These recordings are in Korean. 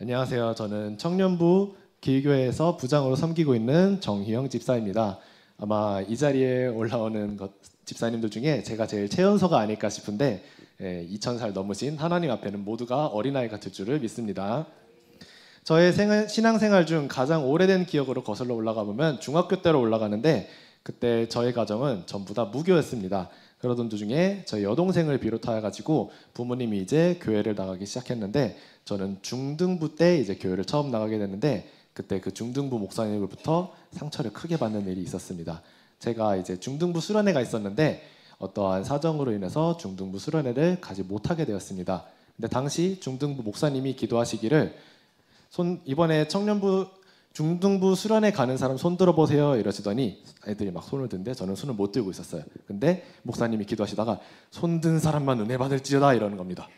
안녕하세요. 저는 청년부 기교회에서 부장으로 섬기고 있는 정희영 집사입니다. 아마 이 자리에 올라오는 집사님들 중에 제가 제일 최연소가 아닐까 싶은데 2000살 넘으신 하나님 앞에는 모두가 어린아이 같을 줄을 믿습니다. 저의 신앙생활 중 가장 오래된 기억으로 거슬러 올라가 보면 중학교 때로 올라가는데, 그때 저희 가정은 전부 다 무교였습니다. 그러던 도중에 저희 여동생을 비롯하여 가지고 부모님이 이제 교회를 나가기 시작했는데, 저는 중등부 때 이제 교회를 처음 나가게 됐는데, 그때 그 중등부 목사님으로부터 상처를 크게 받는 일이 있었습니다. 제가 이제 중등부 수련회가 있었는데 어떠한 사정으로 인해서 중등부 수련회를 가지 못하게 되었습니다. 근데 당시 중등부 목사님이 기도하시기를 이번에 중등부 수련회 가는 사람 손 들어보세요 이러시더니 애들이 막 손을 드는데 저는 손을 못 들고 있었어요. 근데 목사님이 기도하시다가 손 든 사람만 은혜 받을지어다 이러는 겁니다.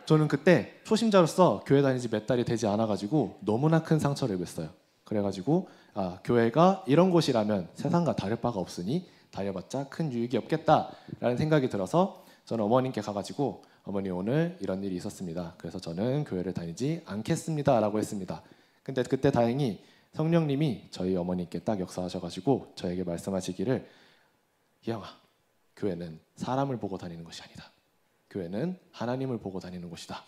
저는 그때 초심자로서 교회 다닌 지 몇 달이 되지 않아가지고 너무나 큰 상처를 입었어요. 그래가지고 교회가 이런 곳이라면 세상과 다를 바가 없으니 다녀봤자 큰 유익이 없겠다라는 생각이 들어서 저는 어머님께 가가지고 어머니 오늘 이런 일이 있었습니다. 그래서 저는 교회를 다니지 않겠습니다 라고 했습니다. 근데 그때 다행히 성령님이 저희 어머니께 딱 역사하셔가지고 저에게 말씀하시기를, 희영아, 교회는 사람을 보고 다니는 것이 아니다. 교회는 하나님을 보고 다니는 곳이다.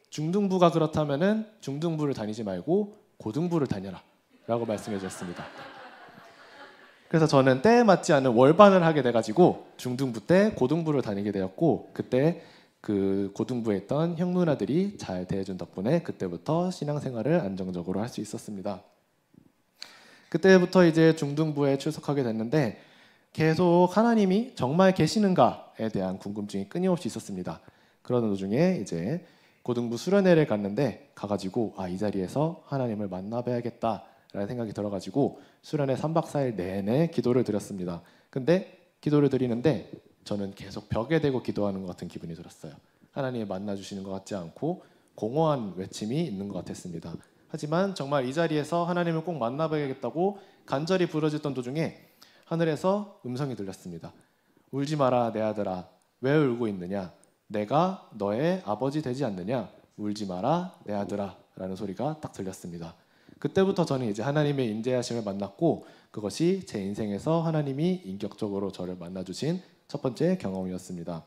중등부가 그렇다면은 중등부를 다니지 말고 고등부를 다녀라 라고 말씀해 주셨습니다. 그래서 저는 때에 맞지 않은 월반을 하게 돼가지고 중등부 때 고등부를 다니게 되었고, 그때 그 고등부에 있던 형 누나들이 잘 대해준 덕분에 그때부터 신앙생활을 안정적으로 할 수 있었습니다. 그때부터 이제 중등부에 출석하게 됐는데 계속 하나님이 정말 계시는가에 대한 궁금증이 끊임없이 있었습니다. 그러는 도중에 이제 고등부 수련회를 갔는데 가가지고 이 자리에서 하나님을 만나봐야겠다라는 생각이 들어가지고 수련회 3박 4일 내내 기도를 드렸습니다. 근데 기도를 드리는데 저는 계속 벽에 대고 기도하는 것 같은 기분이 들었어요. 하나님을 만나주시는 것 같지 않고 공허한 외침이 있는 것 같았습니다. 하지만 정말 이 자리에서 하나님을 꼭 만나봐야겠다고 간절히 부르짖던 도중에 하늘에서 음성이 들렸습니다. 울지 마라 내 아들아, 왜 울고 있느냐? 내가 너의 아버지 되지 않느냐? 울지 마라 내 아들아 라는 소리가 딱 들렸습니다. 그때부터 저는 이제 하나님의 인자하심을 만났고, 그것이 제 인생에서 하나님이 인격적으로 저를 만나주신 첫 번째 경험이었습니다.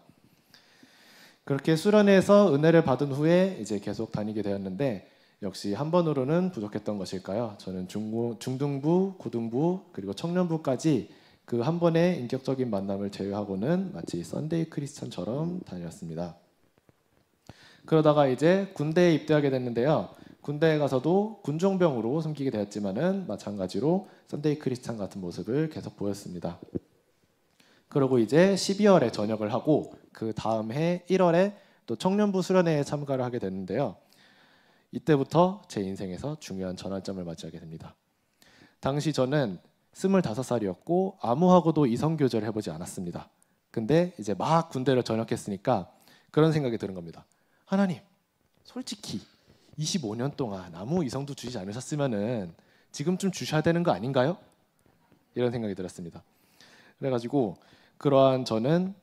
그렇게 수련회에서 은혜를 받은 후에 이제 계속 다니게 되었는데, 역시 한 번으로는 부족했던 것일까요? 저는 중등부, 고등부, 그리고 청년부까지 그 한 번의 인격적인 만남을 제외하고는 마치 썬데이 크리스천처럼 다녔습니다. 그러다가 이제 군대에 입대하게 됐는데요. 군대에 가서도 군종병으로 숨기게 되었지만은 마찬가지로 썬데이 크리스천 같은 모습을 계속 보였습니다. 그리고 이제 12월에 전역을 하고 그 다음 해 1월에 또 청년부 수련회에 참가를 하게 됐는데요. 이때부터 제 인생에서 중요한 전환점을 맞이하게 됩니다. 당시 저는 25살이었고 아무하고도 이성교제를 해보지 않았습니다. 근데 이제 막 군대를 전역했으니까 그런 생각이 드는 겁니다. 하나님, 솔직히 25년 동안 아무 이성도 주지 않으셨으면은 지금쯤 주셔야 되는 거 아닌가요? 이런 생각이 들었습니다. 그래가지고 그러한 저는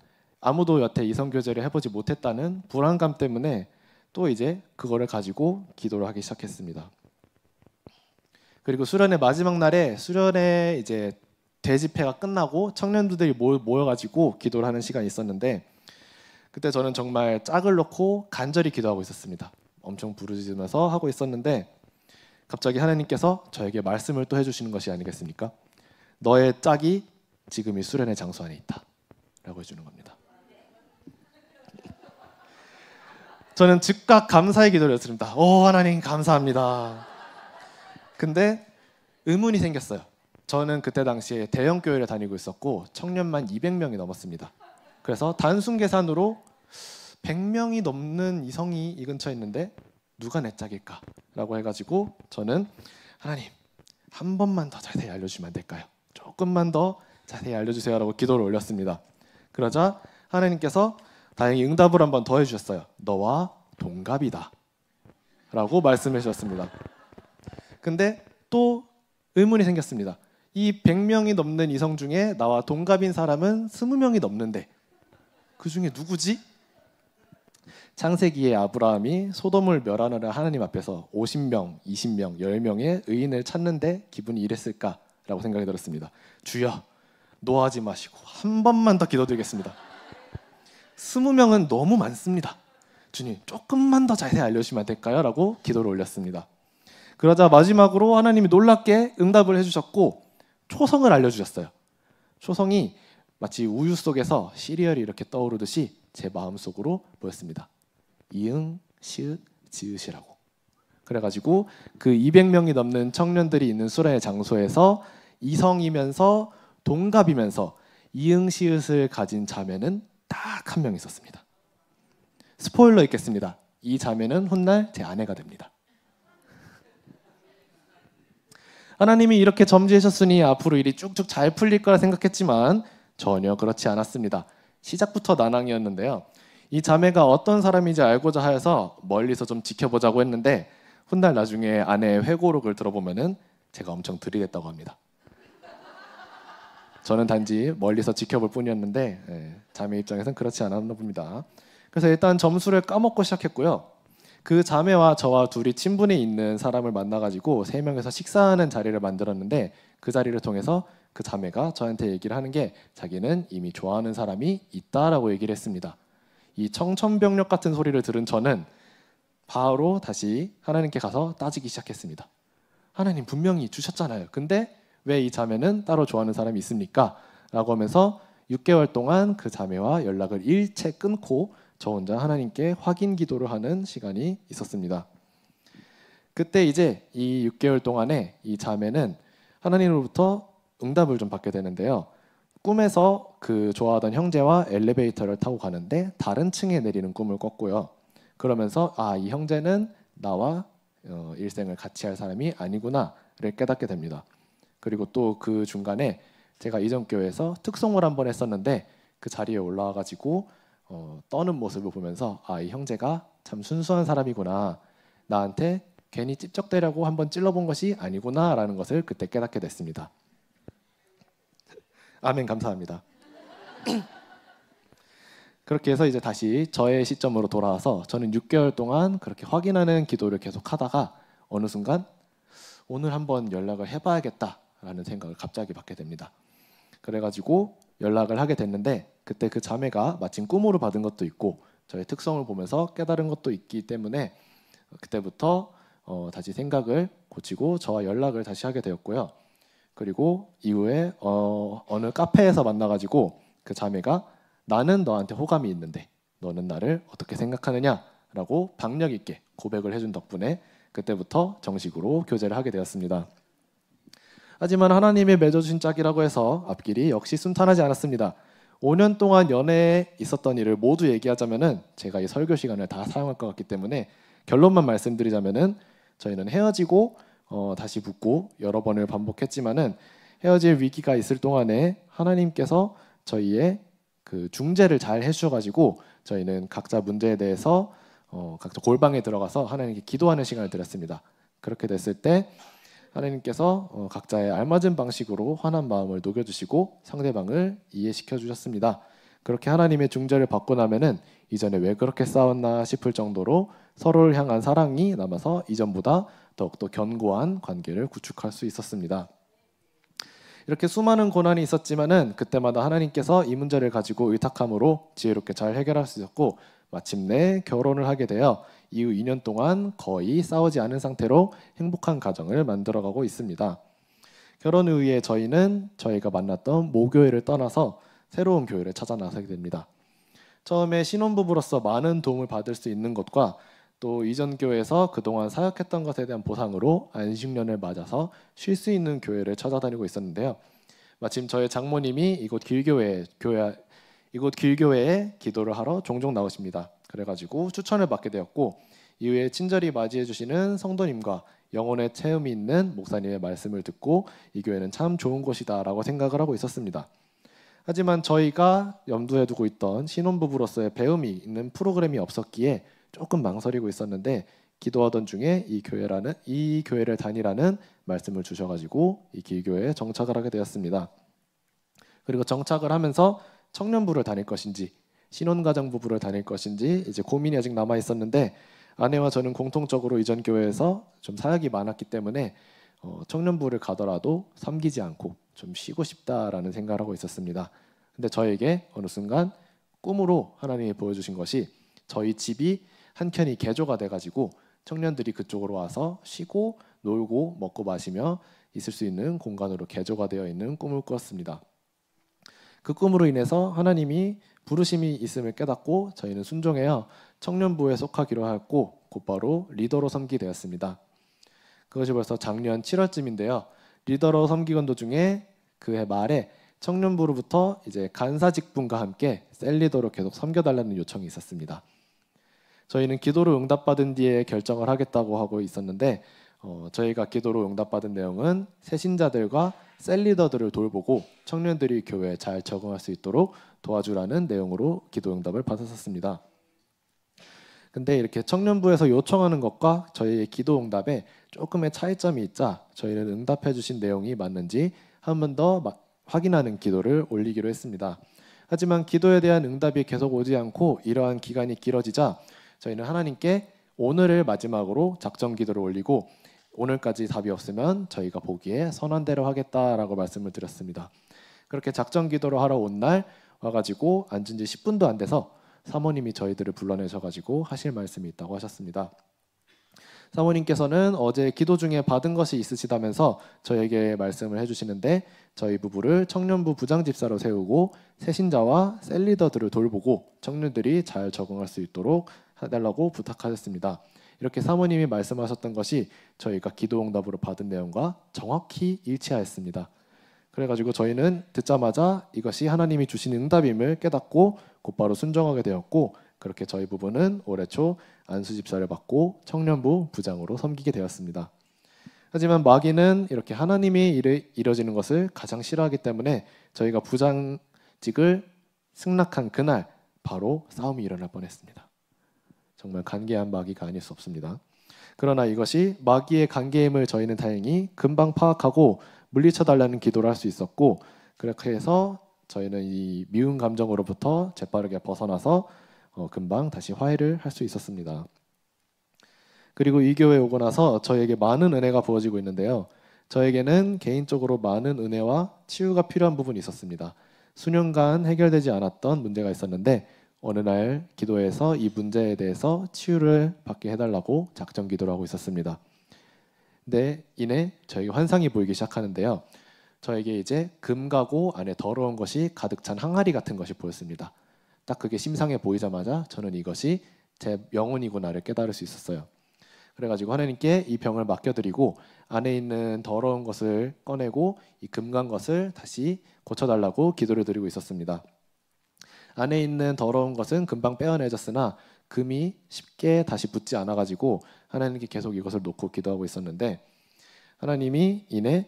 아무도 여태 이성교제를 해보지 못했다는 불안감 때문에 또 이제 그거를 가지고 기도를 하기 시작했습니다. 그리고 수련회 마지막 날에 수련회 이제 대집회가 끝나고 청년들이 모여가지고 기도를 하는 시간이 있었는데, 그때 저는 정말 짝을 놓고 간절히 기도하고 있었습니다. 엄청 부르짖으면서 하고 있었는데 갑자기 하나님께서 저에게 말씀을 또 해주시는 것이 아니겠습니까? 너의 짝이 지금 이 수련회 장소 안에 있다 라고 해주는 겁니다. 저는 즉각 감사의 기도를 했습니다. 하나님 감사합니다. 근데 의문이 생겼어요. 저는 그때 당시에 대형 교회를 다니고 있었고 청년만 200명이 넘었습니다. 그래서 단순 계산으로 100명이 넘는 이성이 이 근처에 있는데 누가 내 짝일까? 라고 해가지고 저는 하나님 한 번만 더 자세히 알려주시면 안 될까요? 조금만 더 자세히 알려주세요 라고 기도를 올렸습니다. 그러자 하나님께서 다행히 응답을 한 번 더 해주셨어요. 너와 동갑이다 라고 말씀해 주셨습니다. 근데 또 의문이 생겼습니다. 이 100명이 넘는 이성 중에 나와 동갑인 사람은 20명이 넘는데 그 중에 누구지? 창세기에 아브라함이 소돔을 멸하느라 하나님 앞에서 50명, 20명, 10명의 의인을 찾는데 기분이 이랬을까라고 생각이 들었습니다. 주여, 노하지 마시고 한 번만 더 기도드리겠습니다. 20명은 너무 많습니다. 주님, 조금만 더 자세히 알려주시면 안 될까요? 라고 기도를 올렸습니다. 그러자 마지막으로 하나님이 놀랍게 응답을 해주셨고 초성을 알려주셨어요. 초성이 마치 우유 속에서 시리얼이 이렇게 떠오르듯이 제 마음속으로 보였습니다. 이응, 시읒, 지읒이라고. 그래가지고 그 200명이 넘는 청년들이 있는 수련의 장소에서 이성이면서 동갑이면서 이응, 시읒을 가진 자매는 딱 한 명 있었습니다. 스포일러 있겠습니다. 이 자매는 훗날 제 아내가 됩니다. 하나님이 이렇게 점지하셨으니 앞으로 일이 쭉쭉 잘 풀릴 거라 생각했지만 전혀 그렇지 않았습니다. 시작부터 난항이었는데요. 이 자매가 어떤 사람인지 알고자 하여서 멀리서 좀 지켜보자고 했는데 훗날 나중에 아내의 회고록을 들어보면은 제가 엄청 들이댔다고 합니다. 저는 단지 멀리서 지켜볼 뿐이었는데 자매 입장에서는 그렇지 않았나 봅니다. 그래서 일단 점수를 까먹고 시작했고요. 그 자매와 저와 둘이 친분이 있는 사람을 만나가지고 3명에서 식사하는 자리를 만들었는데 그 자리를 통해서 그 자매가 저한테 얘기를 하는 게 자기는 이미 좋아하는 사람이 있다라고 얘기를 했습니다. 이 청천벽력 같은 소리를 들은 저는 바로 다시 하나님께 가서 따지기 시작했습니다. 하나님 분명히 주셨잖아요. 근데 왜 이 자매는 따로 좋아하는 사람이 있습니까? 라고 하면서 6개월 동안 그 자매와 연락을 일체 끊고 저 혼자 하나님께 확인 기도를 하는 시간이 있었습니다. 그때 이제 이 6개월 동안에 이 자매는 하나님으로부터 응답을 좀 받게 되는데요. 꿈에서 그 좋아하던 형제와 엘리베이터를 타고 가는데 다른 층에 내리는 꿈을 꿨고요. 그러면서 이 형제는 나와 일생을 같이 할 사람이 아니구나를 깨닫게 됩니다. 그리고 또 그 중간에 제가 이전 교회에서 특송을 한번 했었는데 그 자리에 올라와가지고 떠는 모습을 보면서 이 형제가 참 순수한 사람이구나, 나한테 괜히 찝쩍대려고 한번 찔러본 것이 아니구나라는 것을 그때 깨닫게 됐습니다. 아멘, 감사합니다. 그렇게 해서 이제 다시 저의 시점으로 돌아와서 저는 6개월 동안 그렇게 확인하는 기도를 계속 하다가 어느 순간 오늘 한번 연락을 해봐야겠다라는 생각을 갑자기 받게 됩니다. 그래가지고 연락을 하게 됐는데 그때 그 자매가 마침 꿈으로 받은 것도 있고 저의 특성을 보면서 깨달은 것도 있기 때문에 그때부터 다시 생각을 고치고 저와 연락을 다시 하게 되었고요. 그리고 이후에 어느 카페에서 만나가지고 그 자매가 나는 너한테 호감이 있는데 너는 나를 어떻게 생각하느냐라고 박력 있게 고백을 해준 덕분에 그때부터 정식으로 교제를 하게 되었습니다. 하지만 하나님의 맺어주신 짝이라고 해서 앞길이 역시 순탄하지 않았습니다. 5년 동안 연애에 있었던 일을 모두 얘기하자면은 제가 이 설교 시간을 다 사용할 것 같기 때문에 결론만 말씀드리자면은 저희는 헤어지고 다시 붙고 여러 번을 반복했지만은 헤어질 위기가 있을 동안에 하나님께서 저희의 그 중재를 잘 해주셔가지고 저희는 각자 문제에 대해서 각자 골방에 들어가서 하나님께 기도하는 시간을 드렸습니다. 그렇게 됐을 때 하나님께서 각자의 알맞은 방식으로 화난 마음을 녹여주시고 상대방을 이해시켜 주셨습니다. 그렇게 하나님의 중재를 받고 나면은 이전에 왜 그렇게 싸웠나 싶을 정도로 서로를 향한 사랑이 남아서 이전보다 더욱더 견고한 관계를 구축할 수 있었습니다. 이렇게 수많은 고난이 있었지만은 그때마다 하나님께서 이 문제를 가지고 의탁함으로 지혜롭게 잘 해결할 수 있었고 마침내 결혼을 하게 되어 이후 2년 동안 거의 싸우지 않은 상태로 행복한 가정을 만들어가고 있습니다. 결혼 이후에 저희는 저희가 만났던 모교회를 떠나서 새로운 교회를 찾아 나서게 됩니다. 처음에 신혼부부로서 많은 도움을 받을 수 있는 것과 또 이전 교회에서 그동안 사역했던 것에 대한 보상으로 안식년을 맞아서 쉴 수 있는 교회를 찾아다니고 있었는데요. 마침 저의 장모님이 이곳 길교회에 기도를 하러 종종 나오십니다. 그래가지고 추천을 받게 되었고 이후에 친절히 맞이해 주시는 성도님과 영혼의 체험이 있는 목사님의 말씀을 듣고 이 교회는 참 좋은 곳이다라고 생각을 하고 있었습니다. 하지만 저희가 염두에 두고 있던 신혼부부로서의 배움이 있는 프로그램이 없었기에 조금 망설이고 있었는데 기도하던 중에 이 교회를 다니라는 말씀을 주셔가지고 이 길교회에 정착을 하게 되었습니다. 그리고 정착을 하면서 청년부를 다닐 것인지 신혼가정 부부를 다닐 것인지 이제 고민이 아직 남아 있었는데 아내와 저는 공통적으로 이전 교회에서 좀 사역이 많았기 때문에 청년부를 가더라도 섬기지 않고 좀 쉬고 싶다라는 생각을 하고 있었습니다. 근데 저에게 어느 순간 꿈으로 하나님이 보여주신 것이 저희 집이 한켠이 개조가 돼가지고 청년들이 그쪽으로 와서 쉬고 놀고 먹고 마시며 있을 수 있는 공간으로 개조가 되어 있는 꿈을 꾸었습니다. 그 꿈으로 인해서 하나님이 부르심이 있음을 깨닫고 저희는 순종하여 청년부에 속하기로 하였고 곧바로 리더로 섬기게 되었습니다. 그것이 벌써 작년 7월쯤인데요. 리더로 섬기건 도중에 그해 말에 청년부로부터 이제 간사 직분과 함께 셀리더로 계속 섬겨달라는 요청이 있었습니다. 저희는 기도로 응답받은 뒤에 결정을 하겠다고 하고 있었는데 저희가 기도로 응답받은 내용은 새신자들과 셀리더들을 돌보고 청년들이 교회에 잘 적응할 수 있도록 도와주라는 내용으로 기도 응답을 받았었습니다. 근데 이렇게 청년부에서 요청하는 것과 저희의 기도 응답에 조금의 차이점이 있자 저희는 응답해 주신 내용이 맞는지 한 번 더 확인하는 기도를 올리기로 했습니다. 하지만 기도에 대한 응답이 계속 오지 않고 이러한 기간이 길어지자 저희는 하나님께 오늘을 마지막으로 작정 기도를 올리고 오늘까지 답이 없으면 저희가 보기에 선한 대로 하겠다라고 말씀을 드렸습니다. 그렇게 작정 기도를 하러 온 날 와가지고 앉은 지 10분도 안 돼서 사모님이 저희들을 불러내셔가지고 하실 말씀이 있다고 하셨습니다. 사모님께서는 어제 기도 중에 받은 것이 있으시다면서 저에게 말씀을 해주시는데 저희 부부를 청년부 부장집사로 세우고 새신자와 셀리더들을 돌보고 청년들이 잘 적응할 수 있도록 해달라고 부탁하셨습니다. 이렇게 사모님이 말씀하셨던 것이 저희가 기도 응답으로 받은 내용과 정확히 일치하였습니다. 그래가지고 저희는 듣자마자 이것이 하나님이 주신 응답임을 깨닫고 곧바로 순종하게 되었고 그렇게 저희 부부는 올해 초 안수집사를 받고 청년부 부장으로 섬기게 되었습니다. 하지만 마귀는 이렇게 하나님이 이뤄지는 것을 가장 싫어하기 때문에 저희가 부장직을 승낙한 그날 바로 싸움이 일어날 뻔했습니다. 정말 간계한 마귀가 아닐 수 없습니다. 그러나 이것이 마귀의 간계임을 저희는 다행히 금방 파악하고 물리쳐달라는 기도를 할 수 있었고 그렇게 해서 저희는 이 미운 감정으로부터 재빠르게 벗어나서 금방 다시 화해를 할 수 있었습니다. 그리고 이 교회에 오고 나서 저에게 많은 은혜가 부어지고 있는데요. 저에게는 개인적으로 많은 은혜와 치유가 필요한 부분이 있었습니다. 수년간 해결되지 않았던 문제가 있었는데 어느 날 기도에서 이 문제에 대해서 치유를 받게 해달라고 작정 기도를 하고 있었습니다. 근데 이내 저에게 환상이 보이기 시작하는데요. 저에게 이제 금가고 안에 더러운 것이 가득 찬 항아리 같은 것이 보였습니다. 딱 그게 심상해 보이자마자 저는 이것이 제 영혼이구나를 깨달을 수 있었어요. 그래가지고 하나님께 이 병을 맡겨드리고 안에 있는 더러운 것을 꺼내고 이 금간 것을 다시 고쳐달라고 기도를 드리고 있었습니다. 안에 있는 더러운 것은 금방 빼어내졌으나 금이 쉽게 다시 붙지 않아가지고 하나님께 계속 이것을 놓고 기도하고 있었는데 하나님이 이내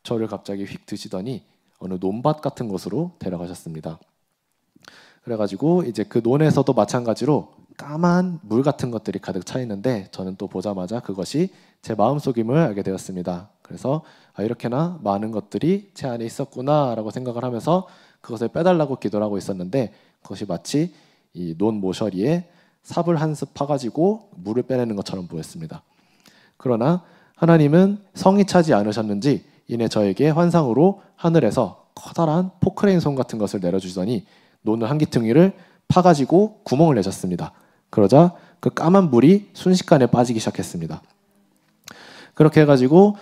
저를 갑자기 휙 드시더니 어느 논밭 같은 곳으로 데려가셨습니다. 그래가지고 이제 그 논에서도 마찬가지로 까만 물 같은 것들이 가득 차 있는데 저는 또 보자마자 그것이 제 마음속임을 알게 되었습니다. 그래서 이렇게나 많은 것들이 제 안에 있었구나라고 생각을 하면서 그것을 빼달라고 기도를 하고 있었는데 그것이 마치 이 논 모서리에 삽을 한 습 파가지고 물을 빼내는 것처럼 보였습니다. 그러나 하나님은 성이 차지 않으셨는지 이내 저에게 환상으로 하늘에서 커다란 포크레인 손 같은 것을 내려주시더니 논을 한 기퉁이를 파가지고 구멍을 내셨습니다. 그러자 그 까만 물이 순식간에 빠지기 시작했습니다. 그렇게 해가지고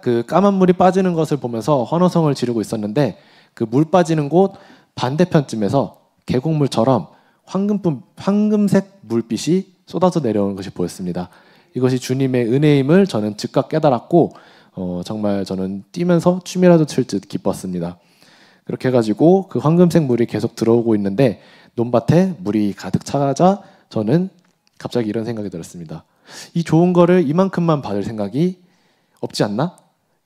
그 까만 물이 빠지는 것을 보면서 환호성을 지르고 있었는데 그 물 빠지는 곳 반대편쯤에서 계곡물처럼 황금색 물빛이 쏟아져 내려오는 것이 보였습니다. 이것이 주님의 은혜임을 저는 즉각 깨달았고 정말 저는 뛰면서 춤이라도 출 듯 기뻤습니다. 그렇게 해가지고 그 황금색 물이 계속 들어오고 있는데 논밭에 물이 가득 차자 저는 갑자기 이런 생각이 들었습니다. 이 좋은 거를 이만큼만 받을 생각이 없지 않나?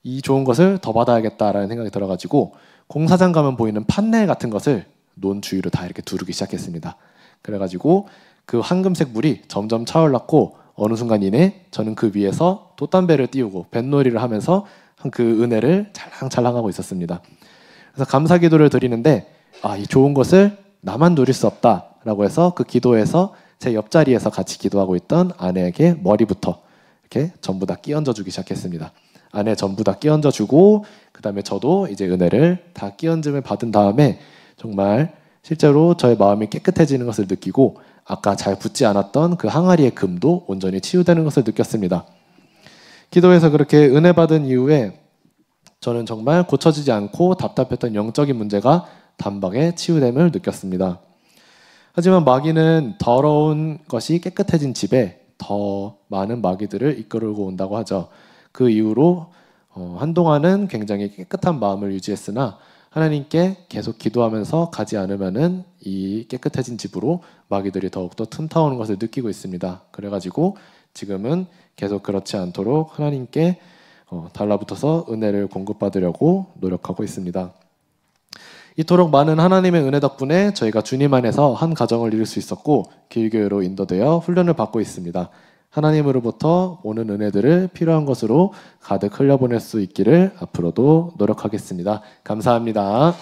이 좋은 것을 더 받아야겠다라는 생각이 들어가지고 공사장 가면 보이는 판넬 같은 것을 논 주위로 다 이렇게 두르기 시작했습니다. 그래가지고 그 황금색 물이 점점 차올랐고 어느 순간 이내 저는 그 위에서 돛담배를 띄우고 뱃놀이를 하면서 그 은혜를 찰랑찰랑하고 있었습니다. 그래서 감사기도를 드리는데 이 좋은 것을 나만 누릴 수 없다라고 해서 그 기도에서 제 옆자리에서 같이 기도하고 있던 아내에게 머리부터 이렇게 전부 다 끼얹어 주기 시작했습니다. 아내 전부 다 끼얹어 주고 그다음에 저도 이제 은혜를 다 끼얹음을 받은 다음에 정말 실제로 저의 마음이 깨끗해지는 것을 느끼고 아까 잘 붙지 않았던 그 항아리의 금도 온전히 치유되는 것을 느꼈습니다. 기도해서 그렇게 은혜 받은 이후에 저는 정말 고쳐지지 않고 답답했던 영적인 문제가 단박에 치유됨을 느꼈습니다. 하지만 마귀는 더러운 것이 깨끗해진 집에 더 많은 마귀들을 이끌고 온다고 하죠. 그 이후로 한동안은 굉장히 깨끗한 마음을 유지했으나 하나님께 계속 기도하면서 가지 않으면은 이 깨끗해진 집으로 마귀들이 더욱더 틈타오는 것을 느끼고 있습니다. 그래가지고 지금은 계속 그렇지 않도록 하나님께 달라붙어서 은혜를 공급받으려고 노력하고 있습니다. 이토록 많은 하나님의 은혜 덕분에 저희가 주님 안에서 한 가정을 이룰 수 있었고 길교회로 인도되어 훈련을 받고 있습니다. 하나님으로부터 오는 은혜들을 필요한 것으로 가득 흘려보낼 수 있기를 앞으로도 노력하겠습니다. 감사합니다.